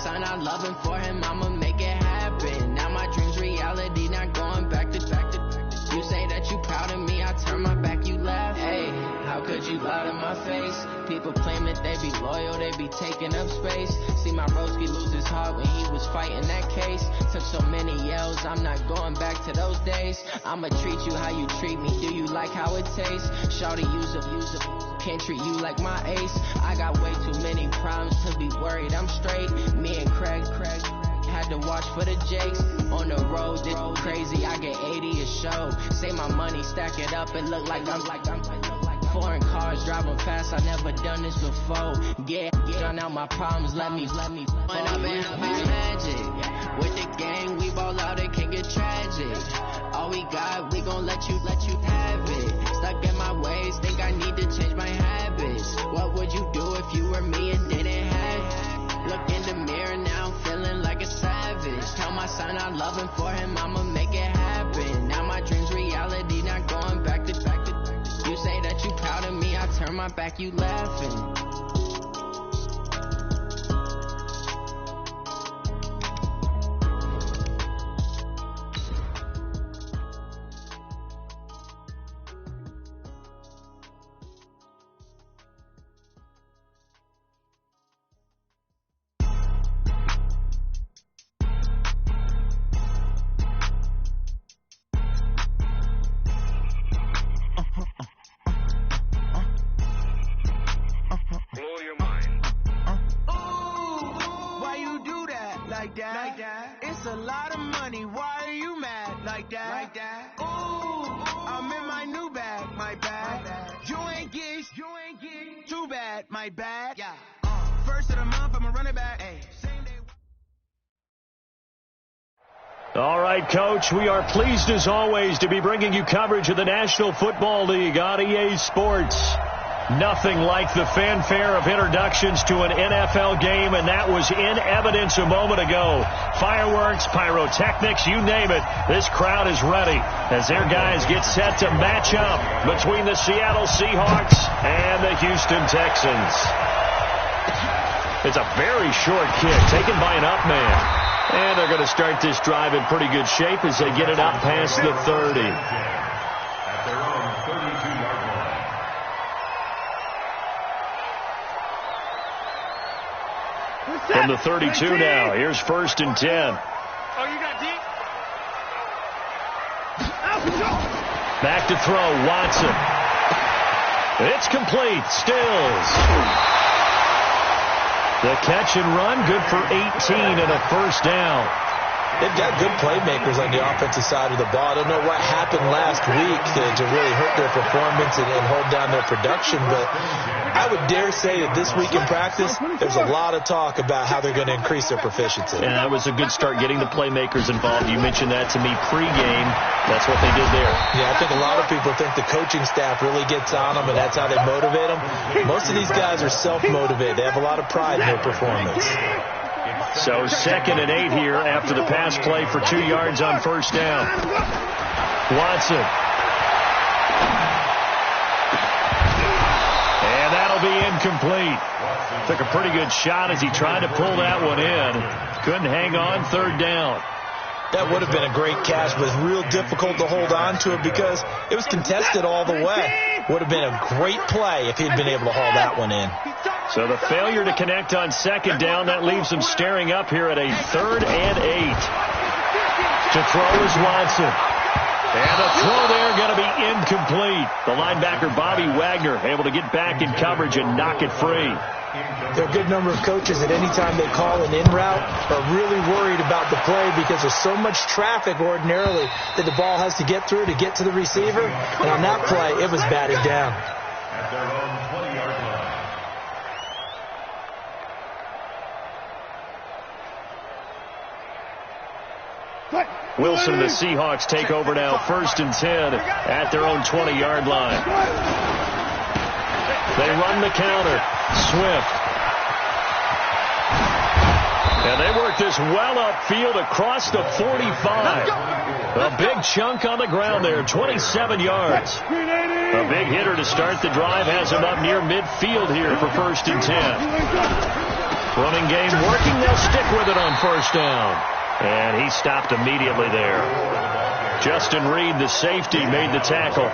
son, I'm loving for him, I'ma make it happen. Now my dream's reality, not going back to. You say that you proud of me, I turn my back, you laugh. Hey, how could you lie to my face? People claim that they be loyal, they be taking up space. See my broski lose his heart when he was fighting that case. Took so many yells, I'm not going back to those days. I'ma treat you how you treat me, do you like how it tastes? Shawty, use a, can't treat you like my ace. I got way too many problems to be worried, I'm straight. Me and Craig had to watch for the Jakes. On the road, it's crazy, I get 80 a show. Say my money, stack it up, and look like I'm foreign cars, driving fast, I never done this before. Yeah, drown out my problems, let me When I've been magic. With the gang, we ball out, it can get tragic. All we got, we gon' let you have it. Stuck in my ways, think I need to change my habits. What would you do if you were me and didn't have it? Look in the mirror now, I'm feeling like a savage. Tell my son I'm loving for him, I'ma make it happen. Now my dream's reality, not going back to. You say that you proud of me, I turn my back, you laughing. It's a lot of money, why are you mad like that? Ooh, I'm in my new bag, my bad. You ain't geek, too bad, my bad. Yeah. First of the month, I'ma run it back. Ay. Same day. All right, Coach, we are pleased as always to be bringing you coverage of the National Football League on EA Sports. Nothing like the fanfare of introductions to an NFL game, and that was in evidence a moment ago. Fireworks, pyrotechnics, you name it. This crowd is ready as their guys get set to match up between the Seattle Seahawks and the Houston Texans. It's a very short kick taken by an up man. And they're going to start this drive in pretty good shape as they get it up past the 30. From the 32 now, here's 1st and 10. Oh, you got deep. Back to throw, Watson. It's complete, Stills. The catch and run, good for 18 and a first down. They've got good playmakers on the offensive side of the ball. I don't know what happened last week to really hurt their performance and hold down their production, but I would dare say that this week in practice, there's a lot of talk about how they're going to increase their proficiency. And that was a good start getting the playmakers involved. You mentioned that to me pregame. That's what they did there. Yeah, I think a lot of people think the coaching staff really gets on them, and that's how they motivate them. Most of these guys are self-motivated. They have a lot of pride in their performance. So 2nd and 8 here after the pass play for 2 yards on first down. Watson. And that'll be incomplete. Took a pretty good shot as he tried to pull that one in. Couldn't hang on, 3rd down. That would have been a great catch, but it's real difficult to hold on to it because it was contested all the way. Would have been a great play if he'd been able to haul that one in. So the failure to connect on 2nd down, that leaves them staring up here at a 3rd and 8. To throw is Watson. And the throw there going to be incomplete. The linebacker, Bobby Wagner, able to get back in coverage and knock it free. There are a good number of coaches that any time they call an in route are really worried about the play because there's so much traffic ordinarily that the ball has to get through to get to the receiver. And on that play, it was batted down. At their own 20-yard line. Wilson and the Seahawks take over now, 1st and 10 at their own 20-yard line. They run the counter. Swift. And they work this well upfield across the 45. A big chunk on the ground there, 27 yards. A big hitter to start the drive has him up near midfield here for 1st and 10. Running game working. They'll stick with it on first down. And he stopped immediately there. Justin Reed, the safety, made the tackle.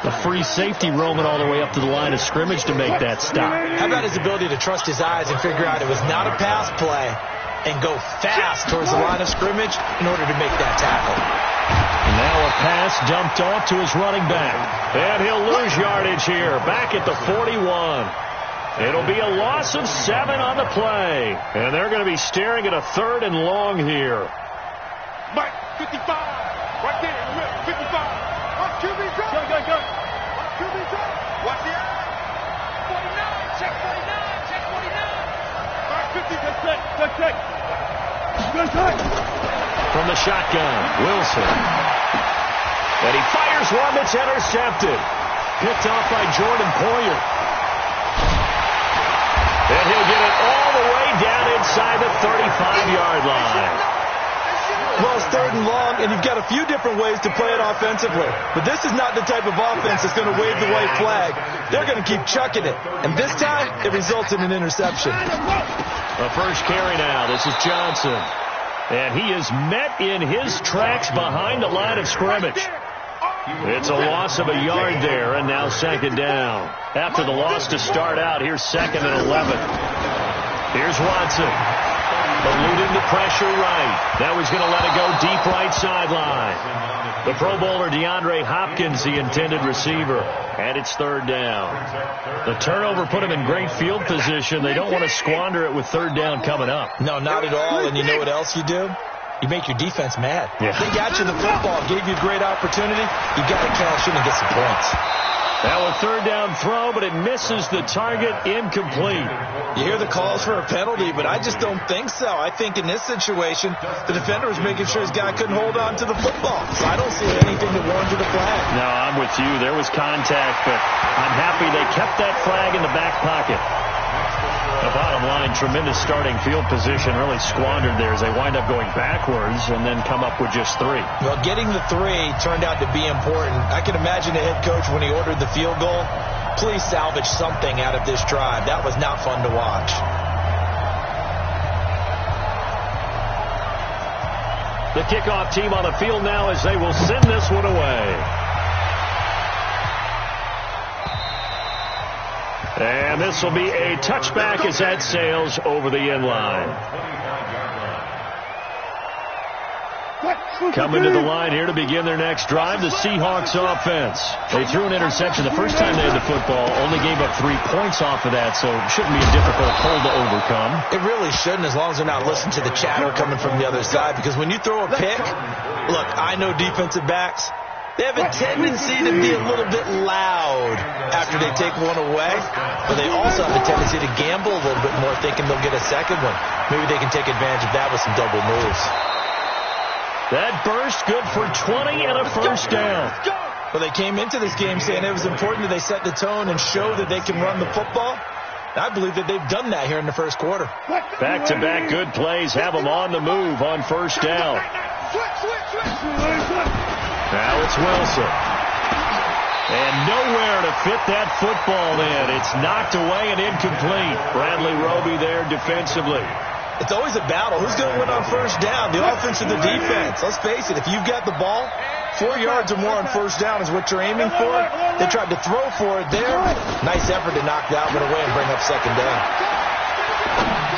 The free safety roaming all the way up to the line of scrimmage to make that stop. How about his ability to trust his eyes and figure out it was not a pass play and go fast towards the line of scrimmage in order to make that tackle. Now a pass dumped off to his running back. And he'll lose yardage here. Back at the 41. It'll be a loss of 7 on the play. And they're going to be staring at a 3rd and long here. Mike, 55. Right there in the middle. 55. Watch QB drop. Go. Watch QB drop. Watch the eye. 49. Check 49. Check 49. All right, 50. Good check. From the shotgun, Wilson. And he fires one that's intercepted. Picked off by Jordan Poyer. And he'll get it all the way down inside the 35-yard line. Well, it's 3rd and long, and you've got a few different ways to play it offensively. But this is not the type of offense that's going to wave the white flag. They're going to keep chucking it. And this time, it results in an interception. The first carry now. This is Johnson. And he is met in his tracks behind the line of scrimmage. It's a loss of a yard there, and now 2nd down. After the loss to start out, here's 2nd and 11. Here's Watson. Eluding the pressure right. Now he's going to let it go deep right sideline. The Pro Bowler DeAndre Hopkins, the intended receiver. And it's 3rd down. The turnover put him in great field position. They don't want to squander it with 3rd down coming up. No, not at all. And you know what else you do? You make your defense mad. Yeah. They got you the football, gave you a great opportunity. You got to cash in and get some points. Now a 3rd down throw, but it misses the target, incomplete. You hear the calls for a penalty, but I just don't think so. I think in this situation, the defender was making sure his guy couldn't hold on to the football. So I don't see anything that warranted a flag. No, I'm with you. There was contact, but I'm happy they kept that flag in the back pocket. The bottom line, tremendous starting field position, really squandered there as they wind up going backwards and then come up with just 3. Well, getting the 3 turned out to be important. I can imagine the head coach when he ordered the field goal. Please salvage something out of this drive. That was not fun to watch. The kickoff team on the field now as they will send this one away. And this will be a touchback as that sails over the end line. Coming to the line here to begin their next drive, the Seahawks offense. They threw an interception the first time they had the football, only gave up 3 points off of that, so it shouldn't be a difficult hole to overcome. It really shouldn't, as long as they're not listening to the chatter coming from the other side, because when you throw a pick, look, I know defensive backs, they have a tendency to be a little bit loud after they take one away, but they also have a tendency to gamble a little bit more, thinking they'll get a second one. Maybe they can take advantage of that with some double moves. That burst good for 20 and a first down. Well, they came into this game saying it was important that they set the tone and show that they can run the football. I believe that they've done that here in the first quarter. Back-to-back good plays have them on the move on first down. Now it's Wilson. And nowhere to fit that football in. It's knocked away and incomplete. Bradley Roby there defensively. It's always a battle. Who's going to win on first down, the offense or the defense? Let's face it, if you've got the ball, 4 yards or more on first down is what you're aiming for. They tried to throw for it there. Nice effort to knock that one away and bring up second down.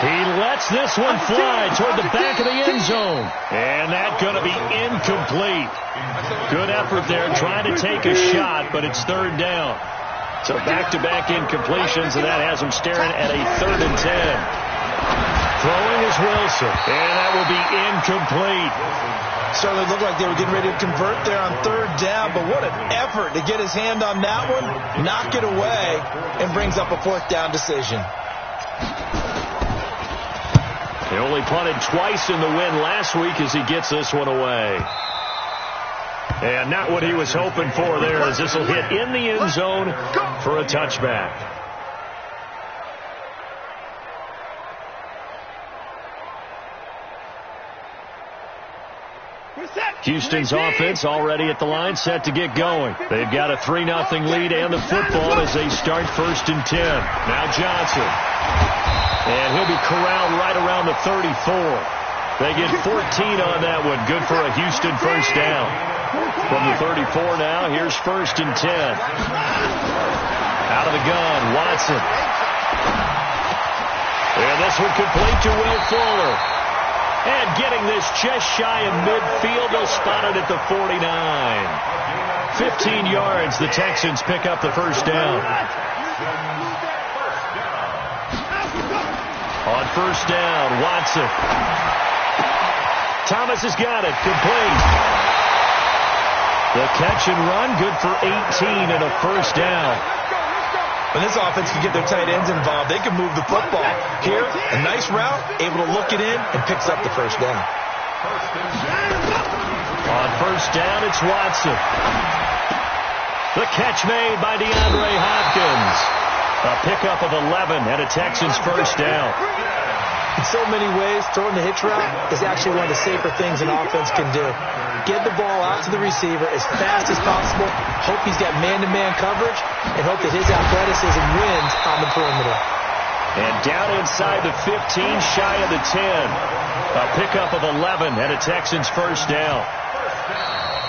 He lets this one fly toward the back of the end zone. And that's going to be incomplete. Good effort there trying to take a shot, but it's 3rd down. So back-to-back incompletions, and that has them staring at a 3rd and 10. Throwing is Wilson, and that will be incomplete. Certainly looked like they were getting ready to convert there on 3rd down, but what an effort to get his hand on that one, knock it away, and brings up a 4th down decision. He only punted twice in the win last week as he gets this one away. And not what he was hoping for there, as this will hit in the end zone for a touchback. Houston's offense already at the line, set to get going. They've got a 3-0 lead and the football as they start 1st and 10. Now Johnson. And he'll be corralled right around the 34. They get 14 on that one. Good for a Houston first down. From the 34 now, here's 1st and 10. Out of the gun, Watson. And this one complete to Will Fuller. And getting this just shy of midfield, they'll spot it at the 49. 15 yards, the Texans pick up the first down. On 1st down, Watson. Thomas has got it, complete. The catch and run, good for 18 and a first down. When this offense can get their tight ends involved, they can move the football. Here, a nice route, able to look it in, and picks up the first down. On 1st down, it's Watson. The catch made by DeAndre Hopkins. A pickup of 11 and a Texans first down. In so many ways, throwing the hitch route is actually one of the safer things an offense can do. Get the ball out to the receiver as fast as possible, hope he's got man-to-man coverage, and hope that his athleticism wins on the perimeter. And down inside the 15, shy of the 10. A pickup of 11 and a Texans first down.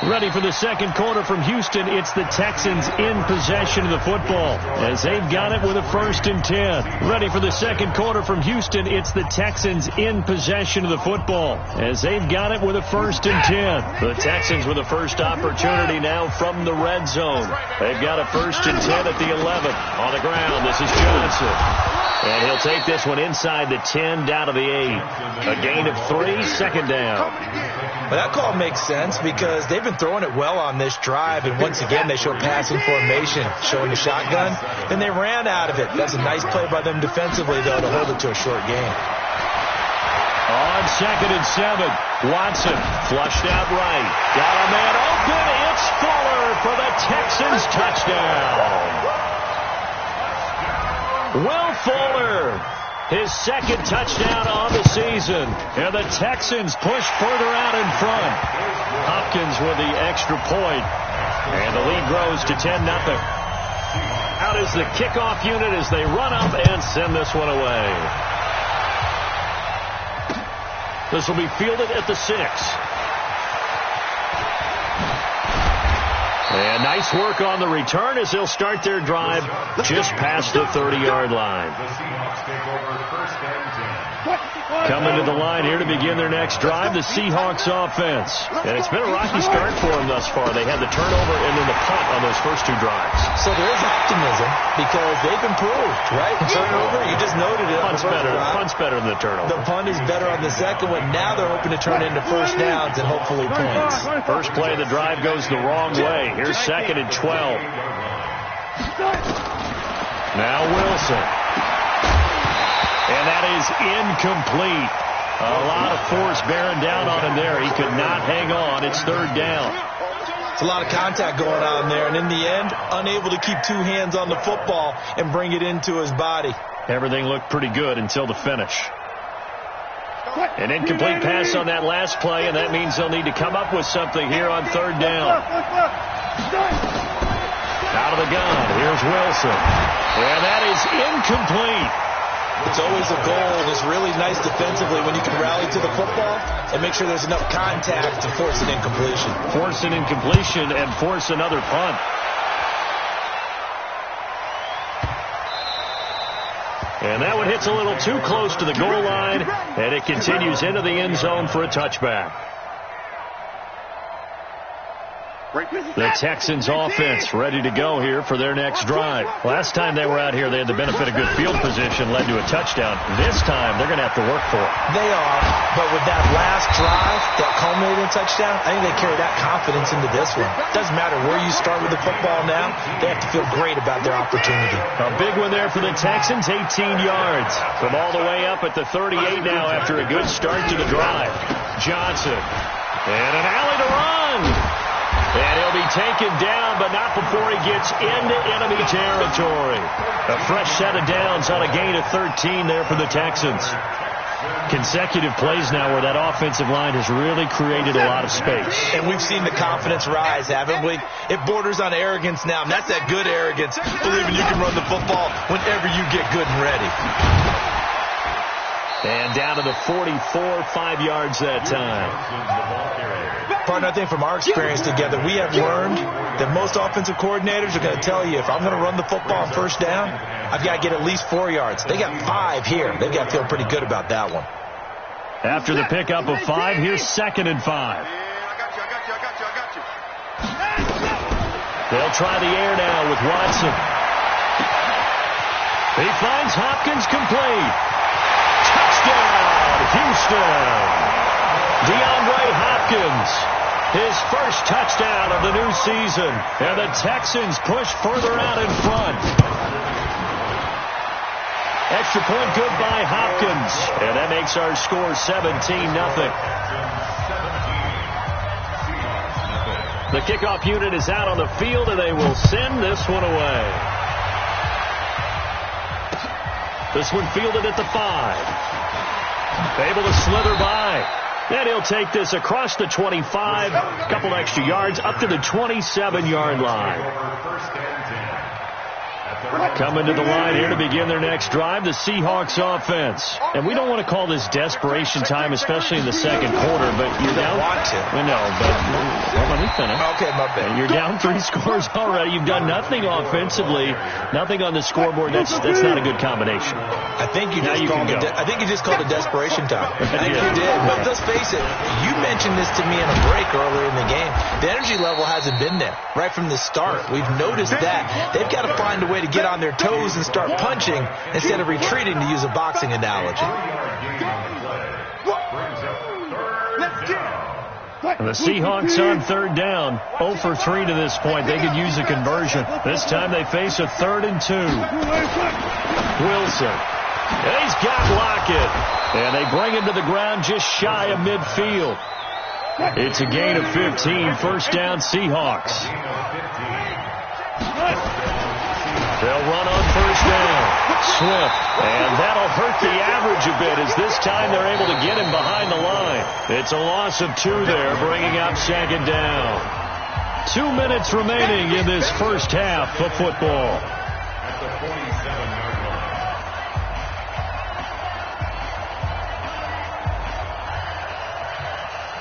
Ready for the second quarter from Houston. It's the Texans in possession of the football as they've got it with a 1st and 10. Ready for the second quarter from Houston. It's the Texans in possession of the football as they've got it with a 1st and 10. The Texans with a first opportunity now from the red zone. They've got a 1st and 10 at the 11. On the ground, this is Johnson. And he'll take this one inside the 10 down to the 8. A gain of 3, second down. Well, that call makes sense because they've been throwing it well on this drive, and once again they show passing formation, showing the shotgun, and they ran out of it. That's a nice play by them defensively, though, to hold it to a short gain. On 2nd and 7, Watson flushed out right. Got a man open. It's Fuller for the Texans touchdown. Will Fuller, his 2nd touchdown on the season. And the Texans push further out in front. Hopkins with the extra point. And the lead grows to 10-0. Out is the kickoff unit as they run up and send this one away. This will be fielded at the 6. And nice work on the return as they'll start their drive just past the 30-yard line. Coming to the line here to begin their next drive, the Seahawks offense. And it's been a rocky start for them thus far. They had the turnover and then the punt on those first 2 drives. So there is optimism because they've improved, right? Turnover, you just noted it. Punt's better than the turnover. The punt is better on the second one. Now they're hoping to turn into first downs and hopefully points. First play of the drive goes the wrong way. Here's 2nd and 12. Now Wilson. And that is incomplete. A lot of force bearing down on him there. He could not hang on. It's 3rd down. It's a lot of contact going on there. And in the end, unable to keep 2 hands on the football and bring it into his body. Everything looked pretty good until the finish. An incomplete pass on that last play, and that means they'll need to come up with something here on 3rd down. Out of the gun, here's Wilson. And that is incomplete. It's always a goal, and it's really nice defensively when you can rally to the football and make sure there's enough contact to force an incompletion. Force an incompletion and force another punt. And that one hits a little too close to the goal line, and it continues into the end zone for a touchback. The Texans offense ready to go here for their next drive. Last time they were out here, they had the benefit of good field position, led to a touchdown. This time, they're going to have to work for it. They are, but with that last drive, that culminating touchdown, I think they carry that confidence into this one. Doesn't matter where you start with the football now, they have to feel great about their opportunity. A big one there for the Texans, 18 yards. From all the way up at the 38 now after a good start to the drive. Johnson. And an alley to run. And he'll be taken down, but not before he gets into enemy territory. A fresh set of downs on a gain of 13 there for the Texans. Consecutive plays now where that offensive line has really created a lot of space. And we've seen the confidence rise, haven't we? It borders on arrogance now, and that's that good arrogance, believing you can run the football whenever you get good and ready. And down to the 44, 5 yards that time. Partner, I think from our experience together, we have learned that most offensive coordinators are going to tell you, if I'm going to run the football on first down, I've got to get at least 4 yards. They got 5 here. They've got to feel pretty good about that one. After the pickup of 5, here's 2nd and 5. I got you. They'll try the air now with Watson. He finds Hopkins complete. Touchdown, Houston. DeAndre Hopkins, his first touchdown of the new season. And the Texans push further out in front. Extra point good by Hopkins. And that makes our score 17-0. The kickoff unit is out on the field, and they will send this one away. This one fielded at the 5. Able to slither by. And he'll take this across the 25. A couple extra yards up to the 27-yard line. Coming to the line here to begin their next drive, the Seahawks offense. And we don't want to call this desperation time, especially in the second quarter, but you're down. We know, but let me finish. Okay, my bad. You're down 3 scores already. You've done nothing offensively, nothing on the scoreboard. That's not a good combination. I think you just called it desperation time. I think you did. But let's face it, you mentioned this to me in a break earlier in the game. The energy level hasn't been there right from the start. We've noticed that. They've got to find a way to get on their toes and start punching instead of retreating, to use a boxing analogy. And the Seahawks on 3rd down, 0 for 3 to this point. They could use a conversion. This time they face a 3rd and 2. Wilson. And he's got Lockett. And they bring him to the ground just shy of midfield. It's a gain of 15. First down, Seahawks. They'll run on first down. Swift. And that'll hurt the average a bit, as this time they're able to get him behind the line. It's a loss of 2 there, bringing up 2nd down. 2 minutes remaining in this first half of football. At the 47-yard line.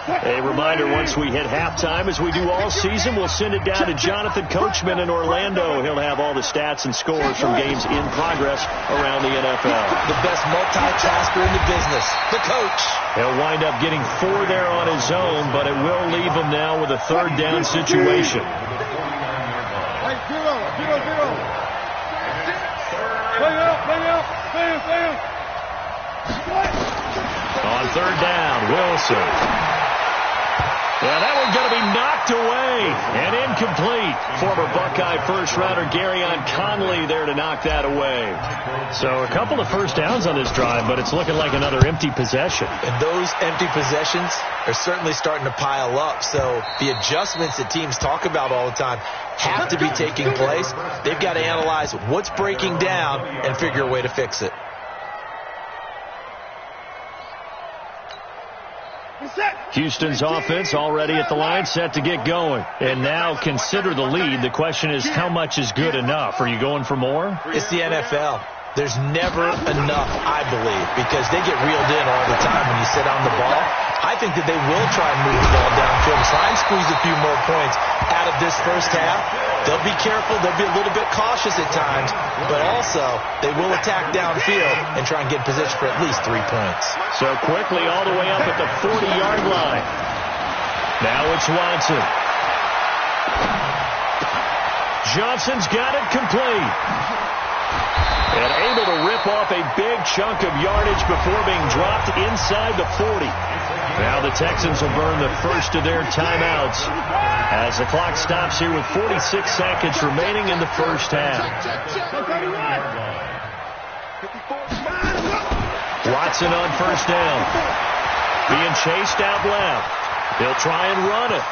A reminder, once we hit halftime, as we do all season, we'll send it down to Jonathan Coachman in Orlando. He'll have all the stats and scores from games in progress around the NFL. The best multitasker in the business, the coach. He'll wind up getting 4 there on his own, but it will leave him now with a 3rd down situation. On 3rd down, Wilson. Yeah, that one's going to be knocked away and incomplete. Former Buckeye first-rounder Garyon Conley there to knock that away. So a couple of first downs on this drive, but it's looking like another empty possession. And those empty possessions are certainly starting to pile up. So the adjustments that teams talk about all the time have to be taking place. They've got to analyze what's breaking down and figure a way to fix it. Houston's offense already at the line, set to get going. And now consider the lead. The question is, how much is good enough? Are you going for more? It's the NFL. There's never enough, I believe, because they get reeled in all the time when you sit on the ball. I think that they will try and move the ball downfield, try and squeeze a few more points out of this first half. They'll be careful. They'll be a little bit cautious at times, but also they will attack downfield and try and get in position for at least 3 points. So quickly all the way up at the 40-yard line. Now it's Watson. Johnson's got it complete. And able to rip off a big chunk of yardage before being dropped inside the 40. Now the Texans will burn the first of their timeouts as the clock stops here with 46 seconds remaining in the first half. Watson on first down. Being chased out left. He'll try and run it.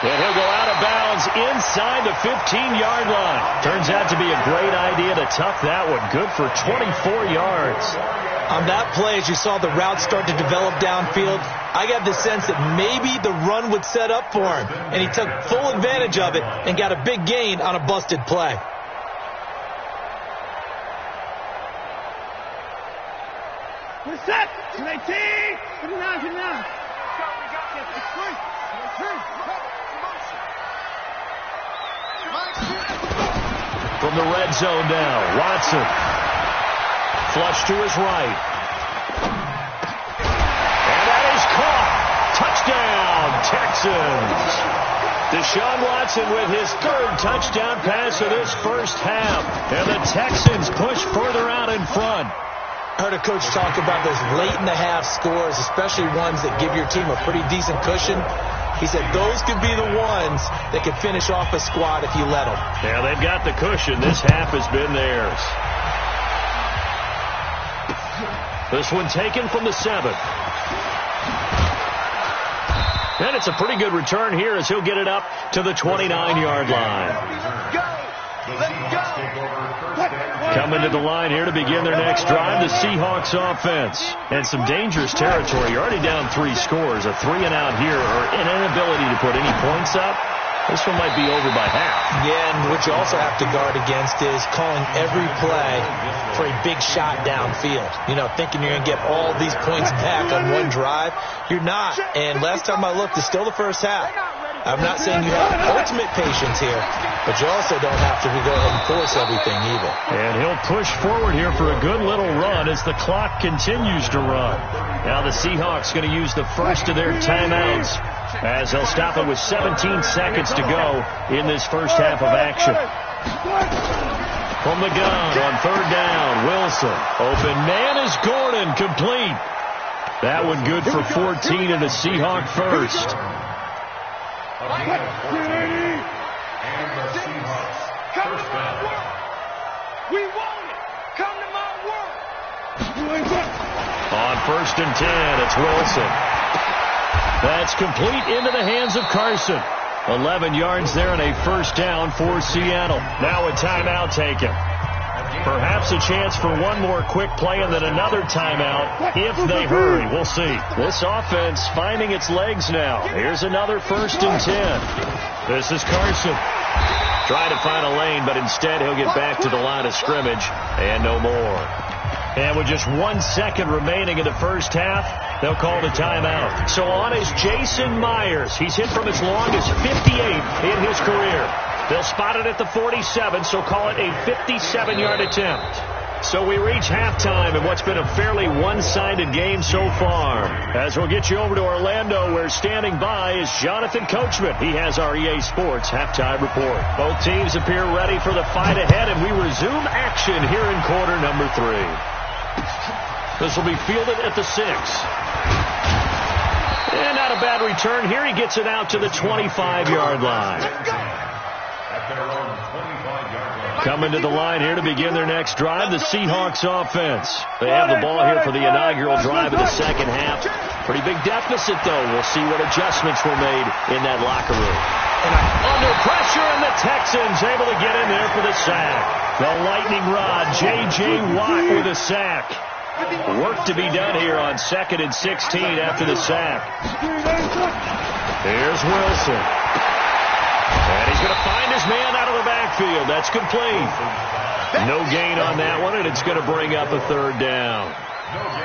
And he'll go out of bounds inside the 15-yard line. Turns out to be a great idea to tuck that one. Good for 24 yards. On that play, as you saw the route start to develop downfield, I got the sense that maybe the run would set up for him, and he took full advantage of it and got a big gain on a busted play. We're set. 18. 59. From the red zone now, Watson. Flush to his right. And that is caught. Touchdown, Texans. Deshaun Watson with his third touchdown pass of this first half. And the Texans push further out in front. I heard a coach talk about those late-in-the-half scores, especially ones that give your team a pretty decent cushion. He said those could be the ones that could finish off a squad if you let them. Yeah, they've got the cushion. This half has been theirs. This one taken from the 7. And it's a pretty good return here as he'll get it up to the 29-yard line. Coming to the line here to begin their next drive, the Seahawks offense. And some dangerous territory. You're already down 3 scores. A 3-and-out here or an inability to put any points up. This one might be over by half. Yeah, and what you also have to guard against is calling every play for a big shot downfield. You know, thinking you're going to get all these points back on one drive. You're not. And last time I looked, it's still the first half. I'm not saying you have ultimate patience here, but you also don't have to go ahead and force everything either. And he'll push forward here for a good little run as the clock continues to run. Now the Seahawks going to use the first of their timeouts as they'll stop it with 17 seconds to go in this first half of action. From the gun on third down, Wilson. Open man is Gordon, complete. That one good for 14 and a Seahawk first. And the Seahawks first down. We want it. Come to my work. On first and 10, it's Wilson. That's complete into the hands of Carson. 11 yards there and a first down for Seattle. Now a timeout taken. Perhaps a chance for one more quick play and then another timeout if they hurry. We'll see. This offense finding its legs now. Here's another first and 10. This is Carson. Trying to find a lane, but instead he'll get back to the line of scrimmage and no more. And with just 1 second remaining in the first half, they'll call the timeout. So on is Jason Myers. He's hit from as long as 58 in his career. They'll spot it at the 47, so call it a 57-yard attempt. So we reach halftime in what's been a fairly one-sided game so far. As we'll get you over to Orlando, where standing by is Jonathan Coachman. He has our EA Sports halftime report. Both teams appear ready for the fight ahead, and we resume action here in quarter number 3. This will be fielded at the 6. And not a bad return here. He gets it out to the 25-yard line. Coming to the line here to begin their next drive, the Seahawks offense. They have the ball here for the inaugural drive of the second half. Pretty big deficit, though. We'll see what adjustments were made in that locker room. And under pressure, and the Texans able to get in there for the sack. The lightning rod, J.J. Watt with a sack. Work to be done here on 2nd and 16 after the sack. Here's Wilson. And he's going to find his man out of the backfield. That's complete. No gain on that one, and it's going to bring up a third down.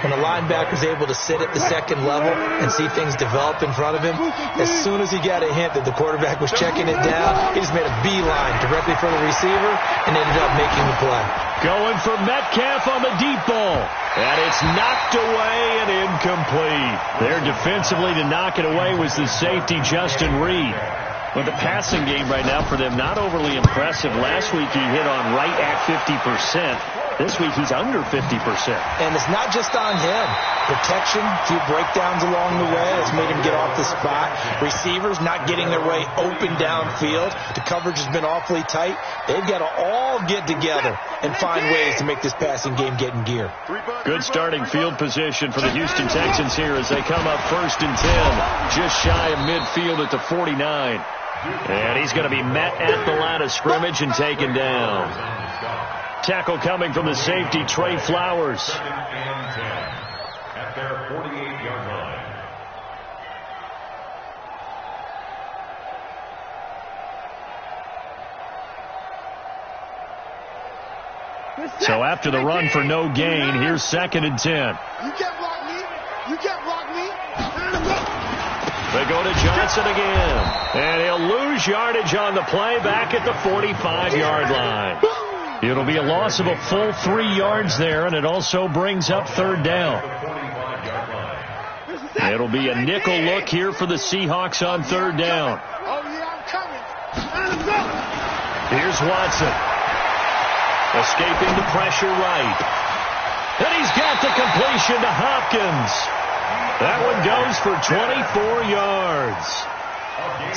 When a linebacker's able to sit at the second level and see things develop in front of him, as soon as he got a hint that the quarterback was checking it down, he just made a beeline directly for the receiver and ended up making the play. Going for Metcalf on the deep ball. And it's knocked away and incomplete. There defensively to knock it away was the safety, Justin Reed. But the passing game right now for them, not overly impressive. Last week he hit on right at 50%. This week he's under 50%. And it's not just on him. Protection, a few breakdowns along the way. That's made him get off the spot. Receivers not getting their way open downfield. The coverage has been awfully tight. They've got to all get together and find ways to make this passing game get in gear. Good starting field position for the Houston Texans here as they come up 1st and 10. Just shy of midfield at the 49. And he's going to be met at the line of scrimmage and taken down. tackle coming from the safety, Trey Flowers. Second and 10 at their 48-yard line. So after the run for no gain, here's 2nd and 10. You can't block me. You can't block me. They go to Johnson again. And he'll lose yardage on the play back at the 45-yard line. It'll be a loss of a full 3 yards there, and it also brings up 3rd down. It'll be a nickel look here for the Seahawks on 3rd down. Oh, yeah, I'm coming. Here's Watson. Escaping the pressure right. And he's got the completion to Hopkins. That one goes for 24 yards.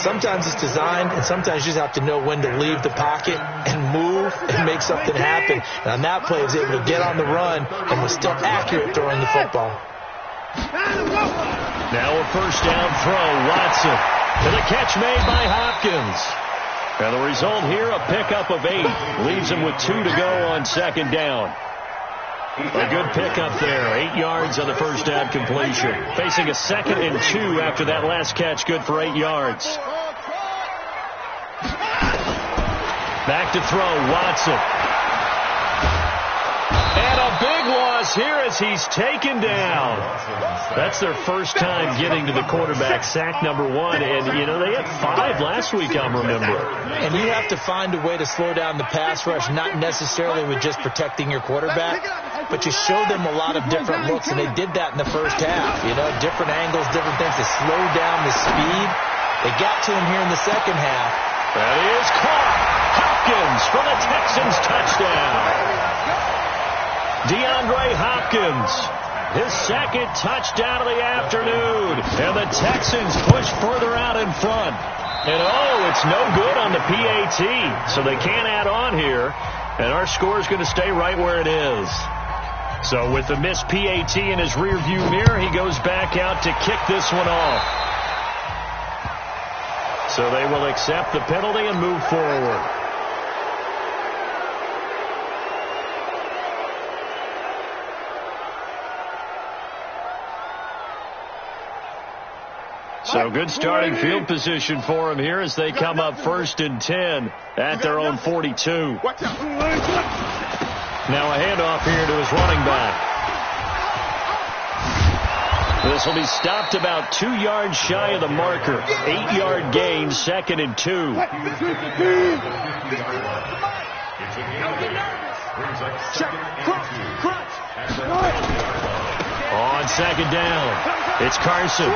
Sometimes it's designed, and sometimes you just have to know when to leave the pocket and move and make something happen. And on that play, he was able to get on the run and was still accurate throwing the football. Now a 1st down throw. Watson. And the catch made by Hopkins. And the result here, a pickup of 8. Leaves him with 2 to go on 2nd down. A good pickup there. 8 yards on the 1st down completion. Facing a 2nd and 2 after that last catch. Good for 8 yards. Back to throw. Watson. And a big loss here as he's taken down. That's their first time getting to the quarterback, sack number 1. And, you know, they had 5 last week, I'm remembering. And you have to find a way to slow down the pass rush, not necessarily with just protecting your quarterback, but you show them a lot of different looks, and they did that in the first half. You know, different angles, different things to slow down the speed. They got to him here in the second half. That is caught. Hopkins for the Texans touchdown. DeAndre Hopkins, his 2nd touchdown of the afternoon. And the Texans push further out in front. And, oh, it's no good on the PAT. So they can't add on here. And our score is going to stay right where it is. So with the missed PAT in his rearview mirror, he goes back out to kick this one off. So they will accept the penalty and move forward. So good starting field position for him here as they come up 1st and 10 at their own 42. Now a handoff here to his running back. This will be stopped about 2 yards shy of the marker. 8-yard gain, 2nd and 2. On 2nd down, it's Carson.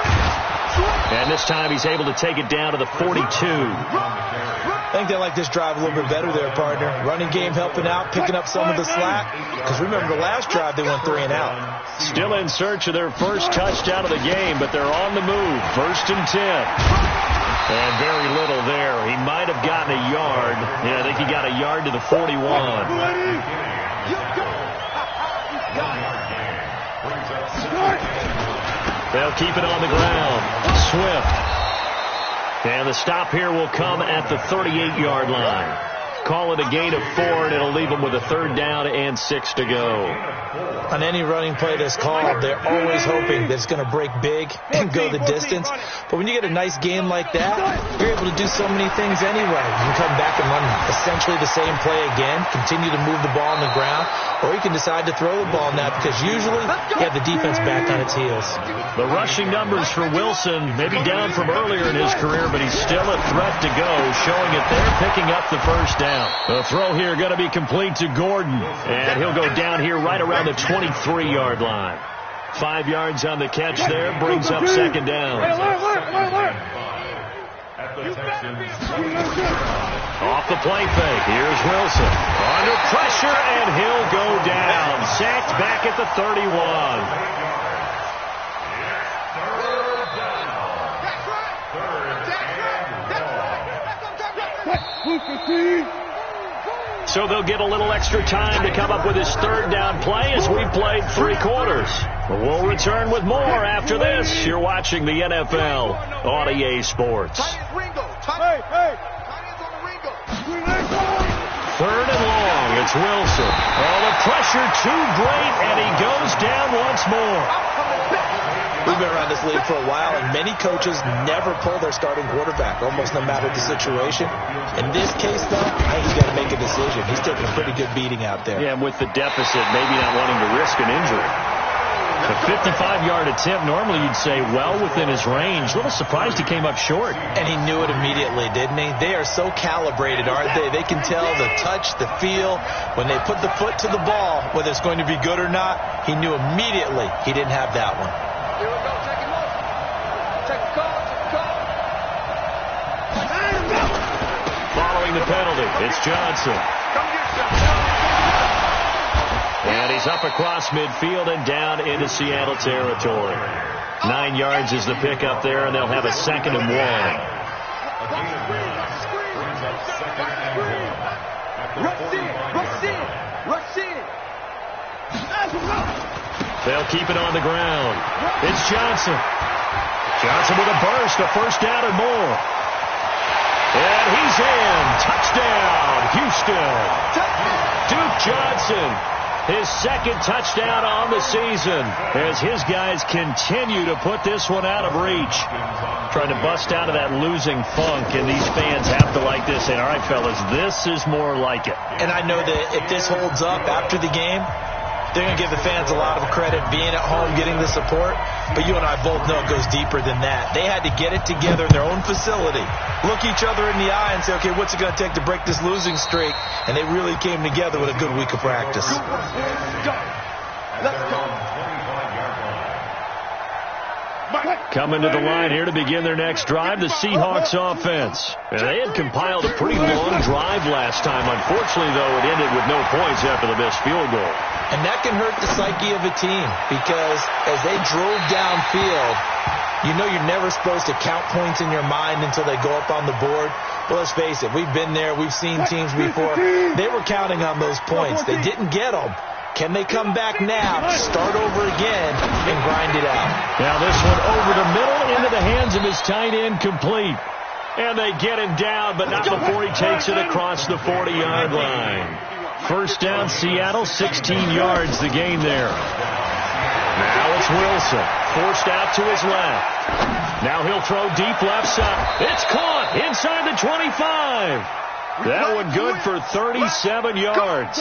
And this time he's able to take it down to the 42. I think they like this drive a little bit better there, partner. Running game helping out, picking up some of the slack. Because remember, the last drive they went 3 and out. Still in search of their first touchdown of the game, but they're on the move. 1st and 10. And very little there. He might have gotten a yard. Yeah, I think he got a yard to the 41. They'll keep it on the ground. Swift. And the stop here will come at the 38-yard line. Call it a gain of 4, and it'll leave them with a 3rd down and 6 to go. On any running play that's called, they're always hoping that it's going to break big and go the distance. But when you get a nice game like that, you're able to do so many things anyway. You can come back and run essentially the same play again, continue to move the ball on the ground, or you can decide to throw the ball now because usually you have the defense back on its heels. The rushing numbers for Wilson maybe down from earlier in his career, but he's still a threat to go, showing it they're picking up the 1st down. The throw here going to be complete to Gordon, and he'll go down here right around the 23-yard line. 5 yards on the catch there, brings up 2nd down. Off the play fake, here's Wilson. Under pressure, and he'll go down. Sacked back at the 31. So they'll get a little extra time to come up with his 3rd down play as we've played 3 quarters. We'll return with more after this. You're watching the NFL on EA Sports. 3rd and long It's Wilson. Oh, the pressure too great, and he goes down once more. We've been around this league for a while, and many coaches never pull their starting quarterback, almost no matter the situation. In this case, though, I think he's got to make a decision. He's taking a pretty good beating out there. Yeah, and with the deficit, maybe not wanting to risk an injury. The 55-yard attempt, normally you'd say well within his range. A little surprised he came up short. And he knew it immediately, didn't he? They are so calibrated, aren't they? They can tell the touch, the feel. When they put the foot to the ball, whether it's going to be good or not, he knew immediately he didn't have that one. Here we go. Check him out. Check the call. Following the penalty, it's Johnson. And he's up across midfield and down into Seattle territory. 9 yards is the pickup there, and they'll have a 2nd and 1. Rush in. They'll keep it on the ground. It's Johnson. Johnson with a burst, a first down and more. And he's in. Touchdown, Houston. Duke Johnson, his 2nd touchdown on the season as his guys continue to put this one out of reach. Trying to bust out of that losing funk, and these fans have to like this. And all right, fellas, this is more like it. And I know that if this holds up after the game, they're going to give the fans a lot of credit being at home, getting the support. But you and I both know it goes deeper than that. They had to get it together in their own facility, look each other in the eye and say, okay, what's it going to take to break this losing streak? And they really came together with a good week of practice. Let's go. Coming to the line here to begin their next drive, the Seahawks offense. And they had compiled a pretty long drive last time. Unfortunately, though, it ended with no points after the missed field goal. And that can hurt the psyche of a team because as they drove downfield, you know you're never supposed to count points in your mind until they go up on the board. But let's face it, we've been there. We've seen teams before. They were counting on those points. They didn't get them. Can they come back now, start over again, and grind it out? Now this one over the middle into the hands of his tight end, complete. And they get him down, but not before he takes it across the 40-yard line. First down, Seattle, 16 yards the gain there. Now it's Wilson, forced out to his left. Now he'll throw deep left side. It's caught inside the 25. That one good for 37 yards.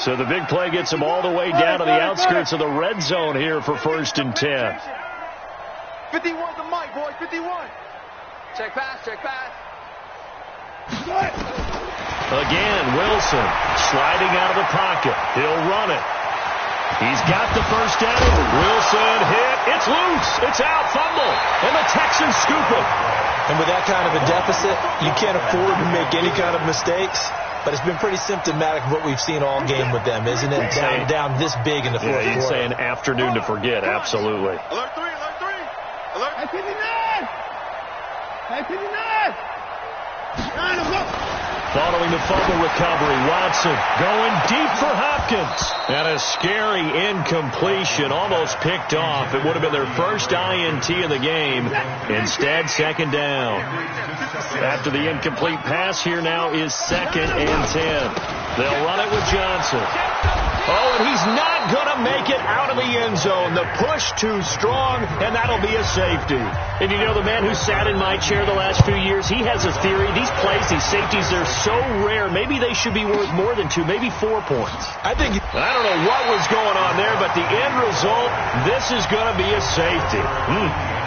So the big play gets him all the way down to the outskirts of the red zone here for 1st and 10. 51's the mic, boys. 51. Check pass. Again, Wilson sliding out of the pocket. He'll run it. He's got the first down. Wilson hit. It's loose. It's out. Fumble. And the Texans scoop it. And with that kind of a deficit, you can't afford to make any kind of mistakes. But it's been pretty symptomatic of what we've seen all game with them, isn't it? Down this big in the fourth quarter. You'd say an afternoon to forget. Absolutely. Alert 3. Alert. Hey, 59! Following the fumble recovery, Watson going deep for Hopkins. And a scary incompletion, almost picked off. It would have been their first INT in the game. Instead, 2nd down. After the incomplete pass, here now is 2nd and 10. They'll run it with Johnson. Oh, and he's not going to make it out of the end zone. The push too strong, and that'll be a safety. And you know, the man who sat in my chair the last few years, he has a theory. These plays, these safeties, they're so rare. Maybe they should be worth more than 2, maybe 4 points. I don't know what was going on there, but the end result, this is going to be a safety.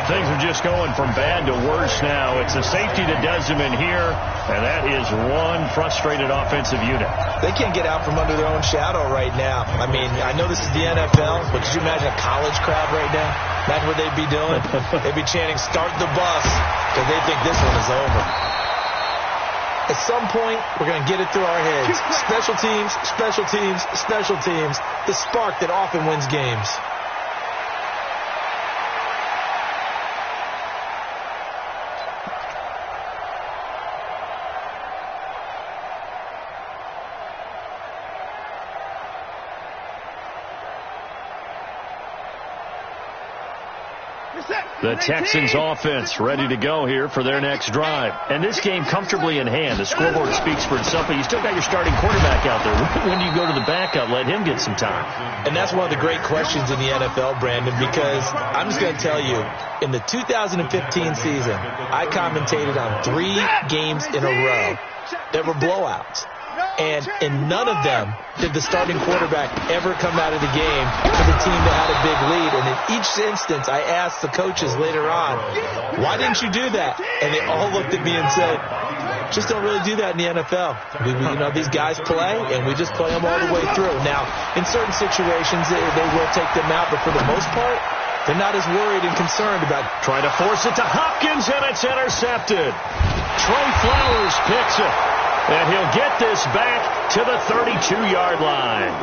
Things are just going from bad to worse now. It's a safety that does them in here, and that is one frustrated offensive unit. They can't get out from under their own shadow right now. I mean, I know this is the NFL, but could you imagine a college crowd right now? Imagine what they'd be doing. They'd be chanting, "Start the bus," because they think this one is over. At some point, we're going to get it through our heads. Special teams, special teams, special teams. The spark that often wins games. The Texans offense ready to go here for their next drive. And this game comfortably in hand. The scoreboard speaks for itself, but you still got your starting quarterback out there. When do you go to the backup? Let him get some time. And that's one of the great questions in the NFL, Brandon, because I'm just going to tell you, in the 2015 season, I commentated on 3 games in a row that were blowouts. And in none of them did the starting quarterback ever come out of the game for the team that had a big lead. And in each instance, I asked the coaches later on, why didn't you do that? And they all looked at me and said, just don't really do that in the NFL. These guys play, and we just play them all the way through. Now, in certain situations, they will take them out, but for the most part, they're not as worried and concerned about trying to force it to Hopkins, and it's intercepted. Trey Flowers picks it. And he'll get this back to the 32-yard line.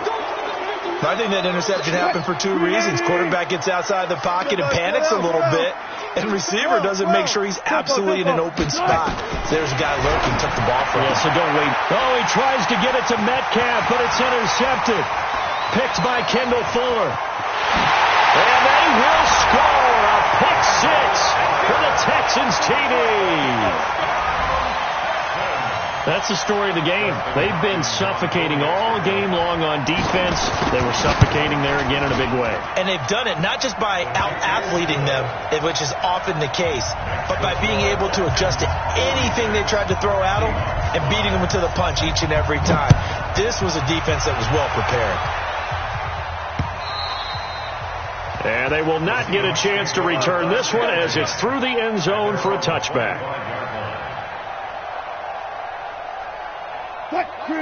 I think that interception happened for 2 reasons. Quarterback gets outside the pocket and panics a little bit, and receiver doesn't make sure he's absolutely in an open spot. So there's a guy lurking, took the ball from him. Yeah, so don't wait. Oh, he tries to get it to Metcalf, but it's intercepted. Picked by Kendall Fuller. And they will score a pick 6 for the Texans TD. That's the story of the game. They've been suffocating all game long on defense. They were suffocating there again in a big way. And they've done it not just by out-athleting them, which is often the case, but by being able to adjust to anything they tried to throw at them and beating them to the punch each and every time. This was a defense that was well prepared. And they will not get a chance to return this one as it's through the end zone for a touchback.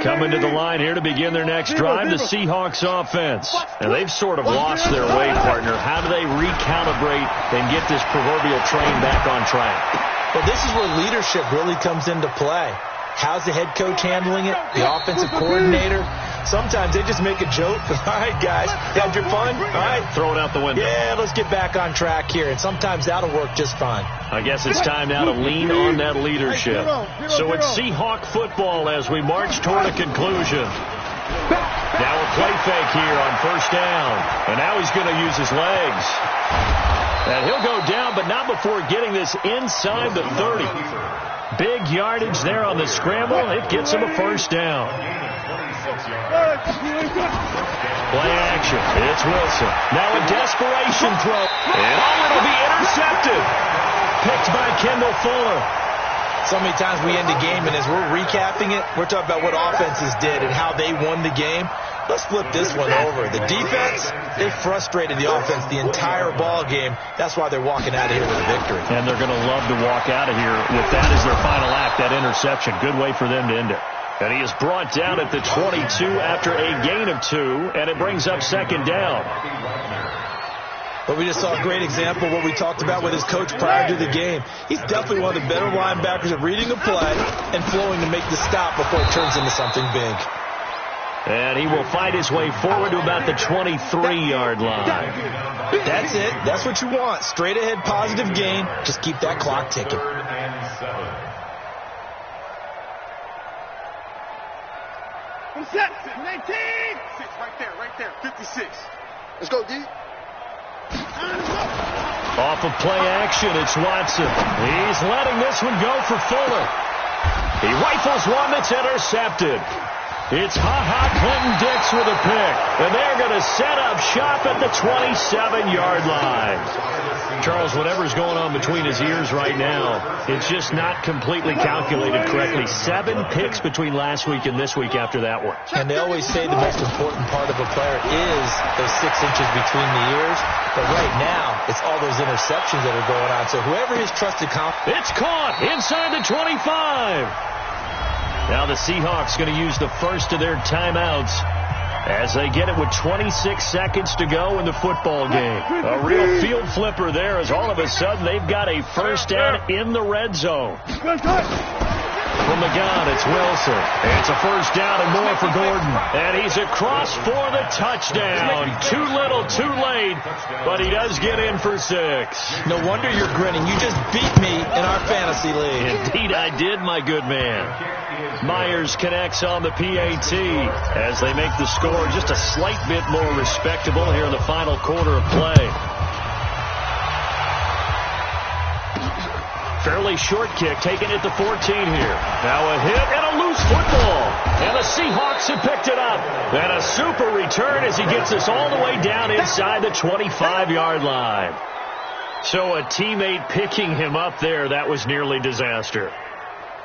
Coming to the line here to begin their next drive, the Seahawks offense. And they've sort of lost their way, partner. How do they recalibrate and get this proverbial train back on track? Well, this is where leadership really comes into play. How's the head coach handling it? The offensive coordinator? Sometimes they just make a joke. All right, guys, had your fun? All right. Throw it out the window. Yeah, let's get back on track here. And sometimes that'll work just fine. I guess it's time now to lean on that leadership. So it's Seahawk football as we march toward a conclusion. Now a play fake here on first down. And now he's going to use his legs. And he'll go down, but not before getting this inside the 30. Big yardage there on the scramble. It gets him a first down. Play action. It's Wilson. Now a desperation throw. And it'll be intercepted. Picked by Kendall Fuller. So many times we end the game, and as we're recapping it, we're talking about what offenses did and how they won the game. Let's flip this one over. The defense, they frustrated the offense the entire ball game. That's why they're walking out of here with a victory. And they're going to love to walk out of here with that as their final act, that interception. Good way for them to end it. And he is brought down at the 22 after a gain of 2, and it brings up second down. But we just saw a great example of what we talked about with his coach prior to the game. He's definitely one of the better linebackers at reading a play and flowing to make the stop before it turns into something big. And he will fight his way forward to about the 23-yard line. That's it. That's what you want. Straight ahead, positive gain. Just keep that clock ticking. Set. 19. 6 right there. 56. Let's go, D. Off of play action, it's Watson. He's letting this one go for Fuller. He rifles one that's intercepted. It's Clinton-Dix with a pick. And they're going to set up shop at the 27-yard line. Charles, whatever's going on between his ears right now, it's just not completely calculated correctly. 7 picks between last week and this week after that one. And they always say the most important part of a player is those 6 inches between the ears. But right now, it's all those interceptions that are going on. So whoever his trusted it's caught inside the 25. Now the Seahawks going to use the first of their timeouts as they get it with 26 seconds to go in the football game. A real field flipper there as all of a sudden they've got a first down in the red zone. From the gun, it's Wilson. It's a first down and more for Gordon. And he's across for the touchdown. Too little, too late, but he does get in for 6. No wonder you're grinning. You just beat me in our fantasy league. Indeed, I did, my good man. Myers connects on the PAT as they make the score just a slight bit more respectable here in the final quarter of play. Fairly short kick, taken at the 14 here. Now a hit and a loose football. And the Seahawks have picked it up. And a super return as he gets us all the way down inside the 25-yard line. So a teammate picking him up there, that was nearly disaster.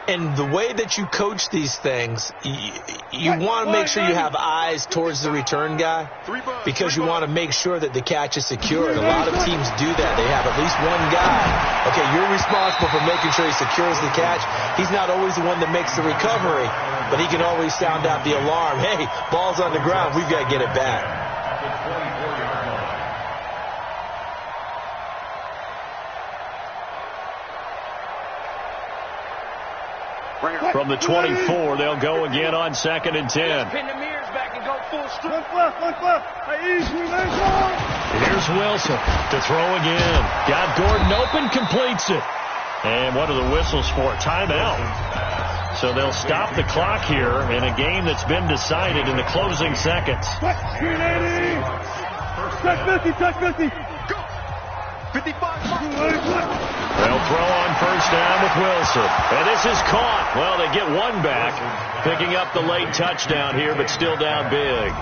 And the way that you coach these things, you want to make sure you have eyes towards the return guy because you want to make sure that the catch is secured. A lot of teams do that. They have at least one guy. Okay, you're responsible for making sure he secures the catch. He's not always the one that makes the recovery, but he can always sound out the alarm. Hey, ball's on the ground. We've got to get it back. From the 24, they'll go again on 2nd and 10. Pin the mirrors back and go full strip. Here's Wilson to throw again. Got Gordon open, completes it. And what are the whistles for? Timeout. So they'll stop the clock here in a game that's been decided in the closing seconds. Check 50. Go. 55. They'll throw on first down with Wilson. And this is caught. Well, they get one back, picking up the late touchdown here, but still down big.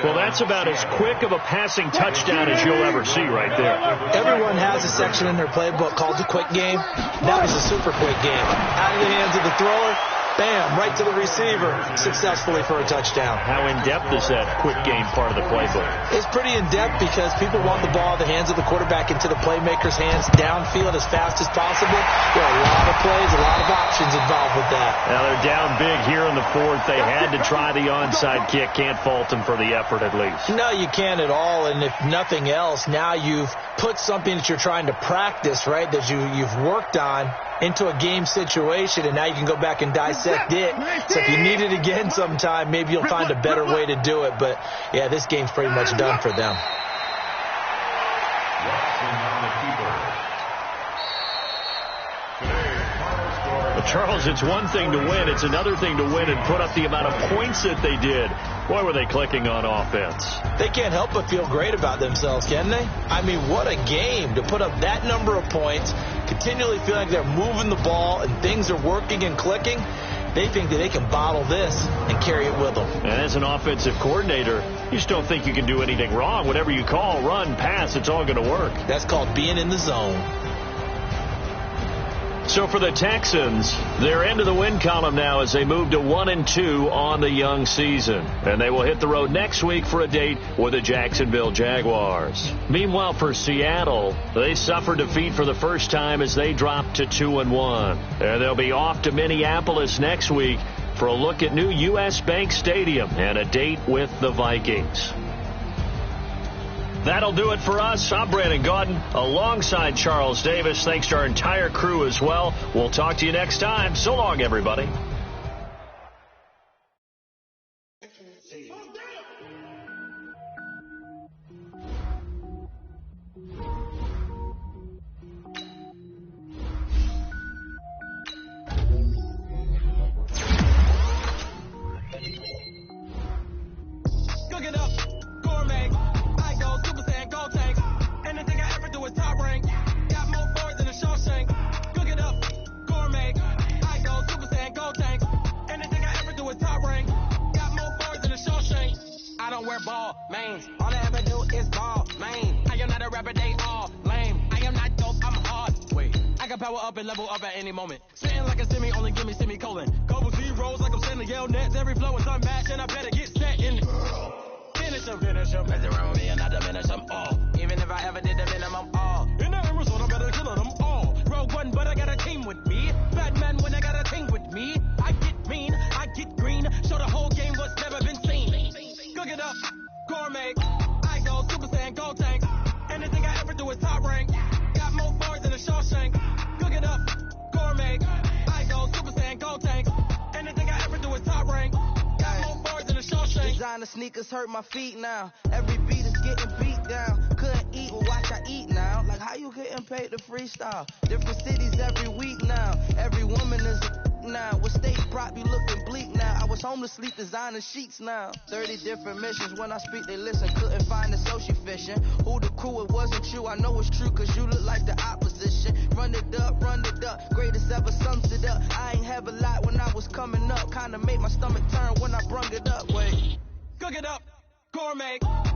Well, that's about as quick of a passing touchdown as you'll ever see right there. Everyone has a section in their playbook called the quick game. That was a super quick game. Out of the hands of the thrower, bam, right to the receiver, successfully for a touchdown. How in-depth is that quick game part of the playbook? It's pretty in-depth because people want the ball in the hands of the quarterback into the playmaker's hands downfield as fast as possible. There are a lot of plays, a lot of options involved with that. Now they're down big here in the 4th. They had to try the onside kick. Can't fault them for the effort at least. No, you can't at all. And if nothing else, now you've put something that you're trying to practice, right, that you've worked on into a game situation, and now you can go back and dissect it. So if you need it again sometime, maybe you'll find a better way to do it. But, yeah, this game's pretty much done for them. But Charles, it's one thing to win. It's another thing to win and put up the amount of points that they did. Boy, were they clicking on offense. They can't help but feel great about themselves, can they? I mean, what a game to put up that number of points, continually feel like they're moving the ball and things are working and clicking. They think that they can bottle this and carry it with them. And as an offensive coordinator, you just don't think you can do anything wrong. Whatever you call, run, pass, it's all going to work. That's called being in the zone. So for the Texans, they're into the win column now as they move to 1-2 on the young season. And they will hit the road next week for a date with the Jacksonville Jaguars. Meanwhile, for Seattle, they suffered defeat for the first time as they dropped to 2-1. And they'll be off to Minneapolis next week for a look at new U.S. Bank Stadium and a date with the Vikings. That'll do it for us. I'm Brandon Gaudin alongside Charles Davis. Thanks to our entire crew as well. We'll talk to you next time. So long, everybody. Level up at any moment. Sitting like a semi, only give me semicolon. Couple zeros like I'm sending yell nets. Every flow is unmatched, and I better get set in. Finish them. Mess around with me and I diminish them all. Even if I ever did the minimum, all. In the end result, I better kill them all. Rogue one, but I got a team with me. Batman when I got a team with me. I get mean, I get green. Show the whole game what's never been seen. Cook it up, gourmet. I go Super Saiyan, go tank. Anything I ever do is top rank. Got more bars than a Shawshank. Cook it up, gourmet. I go Super Saiyan, go tank. Anything I ever do is top rank. Got more bars than a Shawshank. Designer sneakers hurt my feet now. Every beat is getting beat down. Couldn't eat, well watch I eat now. Like how you getting paid to freestyle? Different cities every week now. Every woman is now. With state prop, you looking bleak now. I was home to sleep, designer sheets now. 30 different missions. When I speak, they listen. Couldn't find the social fishing. Who the crew, it wasn't you. I know it's true, cause you look like the opposition. Run it up, run it up. Great make.